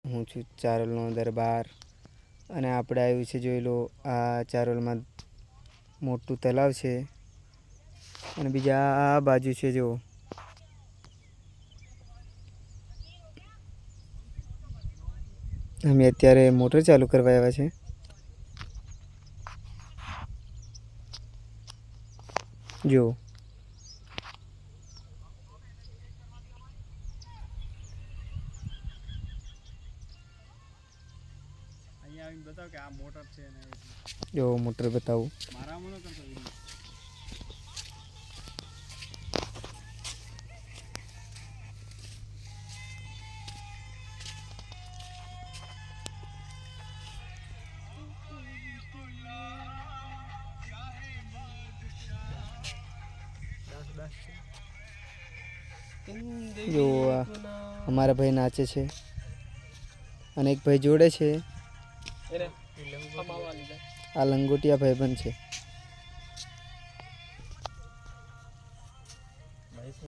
હું છું ચારોલનો દરબાર અને આપણે આવ્યું છે જોઈ લો આ ચારોલમાં મોટું તલાવ છે અને બીજા આ બાજુ છે જો અમે અત્યારે મોટર ચાલુ કરવા આવ્યા છે જો બતાવ કે આ મોટર છે ને જો મોટર બતાવું મારા મનો કરતો જો અમારા ભાઈ નાચે છે અને એક ભાઈ જોડે છે આ લંગોટિયા ભાઈ પણ છે